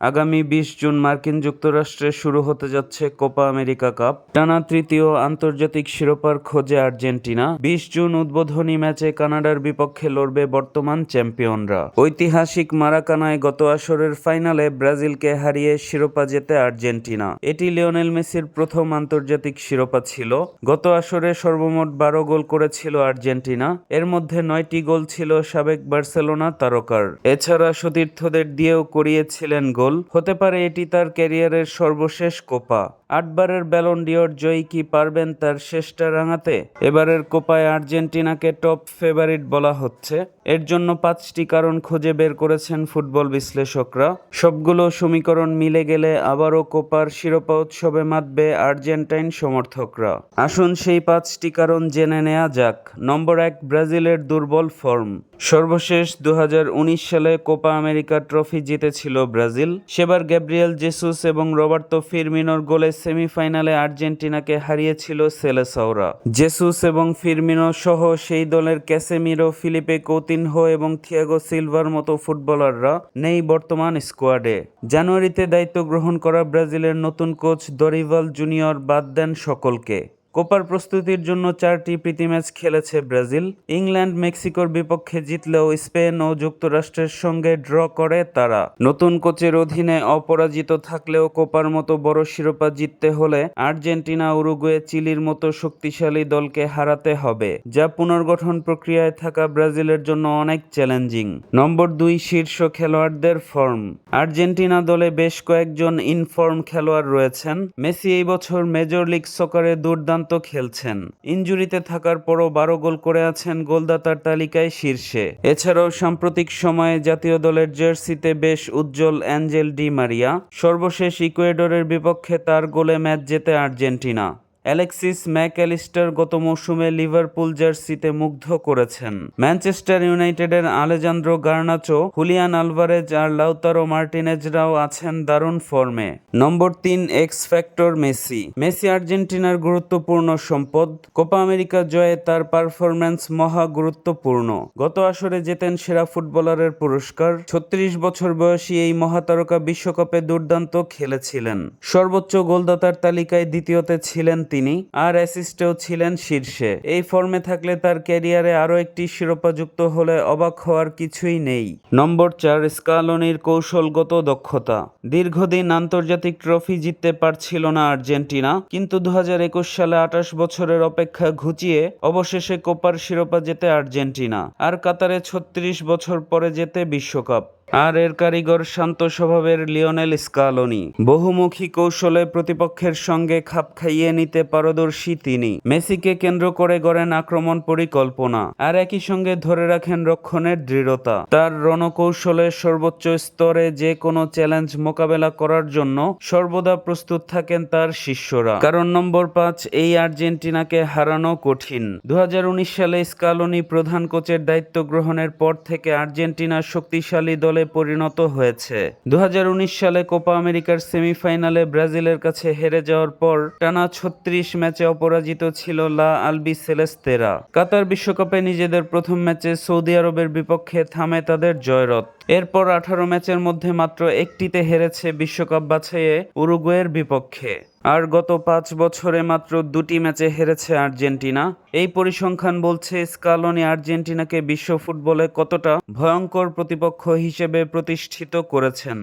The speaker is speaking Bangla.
আগামী ২০ জুন মার্কিন যুক্তরাষ্ট্রে শুরু হতে যাচ্ছে কোপা আমেরিকা কাপ। টানা তৃতীয় আন্তর্জাতিক শিরোপার খোঁজে আর্জেন্টিনা। ২০ জুন উদ্বোধনী ম্যাচে কানাডার বিপক্ষে লড়বে বর্তমান চ্যাম্পিয়নরা। ঐতিহাসিক মারাকানায় গত আসরের ফাইনালে ব্রাজিলকে হারিয়ে শিরোপা জেতে আর্জেন্টিনা। এটি লিওনেল মেসির প্রথম আন্তর্জাতিক শিরোপা ছিল। গত আসরে সর্বমোট ১২ গোল করেছিল আর্জেন্টিনা। এর মধ্যে ৯টি গোল ছিল সাবেক বার্সেলোনা তারকার। এছাড়া সতীর্থদের দিয়েও করিয়েছিলেন গোল। হতে পারে এটি তার ক্যারিয়ারের সর্বশেষ কোপা। ৮বারের ব্যালন ডিওর জয়ী কি পারবেন তার শেষটা রাঙাতে? এবারের কোপায় আর্জেন্টিনাকে টপ ফেভারিট বলা হচ্ছে। এর জন্য ৫টি কারণ খুঁজে বের করেছেন ফুটবল বিশ্লেষকরা। সবগুলো সমীকরণ মিলে গেলে আবারও কোপার শিরোপা উৎসবে মাতবে আর্জেন্টাইন সমর্থকরা। আসুন সেই ৫টি কারণ জেনে নেওয়া যাক। নম্বর ১, ব্রাজিলের দুর্বল ফর্ম। সর্বশেষ ২০১৯ সালে কোপা আমেরিকা ট্রফি জিতেছিল ব্রাজিল। সেবার গ্যাব্রিয়েল জেসুস এবং রবার্তো ফিরমিনোর গোলে সেমিফাইনালে আর্জেন্টিনাকে হারিয়েছিল সেলেসাওরা। জেসুস এবং ফিরমিনো সহ সেই দলের ক্যাসেমিরো, ফিলিপে কৌতিনহো এবং থিয়াগো সিলভার মতো ফুটবলাররা নেই বর্তমান স্কোয়াডে। জানুয়ারিতে দায়িত্ব গ্রহণ করা ব্রাজিলের নতুন কোচ দরিভাল জুনিয়র বাদ দেন সকলকে। কোপার প্রস্তুতির জন্য 4টি প্রীতি ম্যাচ খেলেছে ব্রাজিল। ইংল্যান্ড মেক্সিকোর বিপক্ষে জিতলেও স্পেন ও যুক্তরাষ্ট্রের সঙ্গে ড্র করে তারা। নতুন কোচের অধীনে অপরাজিত থাকলেও কোপার মতো বড় শিরোপা জিততে হলে আর্জেন্টিনা, উরুগুয়ে, চিলির মতো শক্তিশালী দলকে হারাতে হবে, যা পুনর্গঠন প্রক্রিয়ায় থাকা ব্রাজিলের জন্য অনেক চ্যালেঞ্জিং। নম্বর 2, শীর্ষ খেলোয়াড়দের ফর্ম। আর্জেন্টিনা দলে বেশ কয়েকজন ইনফর্ম খেলোয়াড় রয়েছেন। মেসি এই বছর মেজর লিগ সকারে দুর্দান্ত খেলছেন। ইনজুরিতে থাকার পরও 12 গোল করে আছেন গোলদাতার তালিকায় শীর্ষে। এছাড়াও সাম্প্রতিক সময়ে জাতীয় দলের জার্সিতে বেশ উজ্জ্বল অ্যাঞ্জেল ডি মারিয়া। সর্বশেষ ইকুয়েডরের বিপক্ষে তার গোলে ম্যাচ জেতে আর্জেন্টিনা। অ্যালেক্সিস ম্যাকঅ্যালিস্টার গত মৌসুমে লিভারপুল জার্সিতে মুগ্ধ করেছেন। ম্যানচেস্টার ইউনাইটেডের আলেজান্দ্রো গার্নাচো, হুলিয়ান আলভারেজ আর লাউতারো মার্টিনেজরাও আছেন দারুণ ফর্মে। নম্বর 3, এক্স ফ্যাক্টর মেসি। মেসি আর্জেন্টিনার গুরুত্বপূর্ণ সম্পদ। কোপা আমেরিকা জয়ে তার পারফরম্যান্স মহা গুরুত্বপূর্ণ। গত আসরে জেতেন সেরা ফুটবলারের পুরস্কার। ৩৬ বছর বয়সী এই মহাতারকা বিশ্বকাপে দুর্দান্ত খেলেছিলেন। সর্বোচ্চ গোলদাতার তালিকায় দ্বিতীয়তে ছিলেন তিনি, আর অ্যাসিস্টেও ছিলেন শীর্ষে। এই ফর্মে থাকলে তার ক্যারিয়ারে আরও একটি শিরোপা যুক্ত হলে অবাক হওয়ার কিছুই নেই। নম্বর 4, স্কালোনির কৌশলগত দক্ষতা। দীর্ঘদিন আন্তর্জাতিক ট্রফি জিততে পারছিল না আর্জেন্টিনা, কিন্তু 2021 সালে 28 বছরের অপেক্ষা ঘুচিয়ে অবশেষে কোপার শিরোপা জেতে আর্জেন্টিনা, আর কাতারে 36 বছর পরে জেতে বিশ্বকাপ। আর এর কারিগর শান্ত স্বভাবের লিওনেল স্কালোনি। বহুমুখী কৌশলে প্রতিপক্ষের সঙ্গে খাপ খাইয়ে নিতে পারদর্শী তিনি। মেসিকে কেন্দ্র করে গড়েন আক্রমণ পরিকল্পনা, আর একই সঙ্গে ধরে রাখেন রক্ষণের দৃঢ়তা। তার রণকৌশলের সর্বোচ্চ স্তরে যে কোনো চ্যালেঞ্জ মোকাবেলা করার জন্য সর্বদা প্রস্তুত থাকেন তার শিষ্যরা। কারণ নম্বর 5, এই আর্জেন্টিনাকে হারানো কঠিন। 2019 সালে স্কালোনি প্রধান কোচের দায়িত্ব গ্রহণের পর থেকে আর্জেন্টিনার শক্তিশালী দলে পরিণত হয়েছে। 2019 সালে কোপা আমেরিকার সেমিফাইনালে ব্রাজিলের কাছে হেরে যাওয়ার পর টানা 36 ম্যাচে অপরাজিত ছিল লা আলবিসেলেস্তেরা। কাতার বিশ্বকাপে নিজেদের প্রথম ম্যাচে সৌদি আরবের বিপক্ষে থামে তাদের জয়রথ। এরপর 18 ম্যাচের মধ্যে মাত্র একটিতে হেরেছে বিশ্বকাপ বাছাইয়ে উরুগুয়ের বিপক্ষে। আর গত 5 বছরে মাত্র 2টি ম্যাচে হেরেছে আর্জেন্টিনা। এই পরিসংখ্যান বলছে স্কালোনি আর্জেন্টিনাকে বিশ্ব ফুটবলে কতটা ভয়ঙ্কর প্রতিপক্ষ হিসেবে প্রতিষ্ঠিত করেছেন।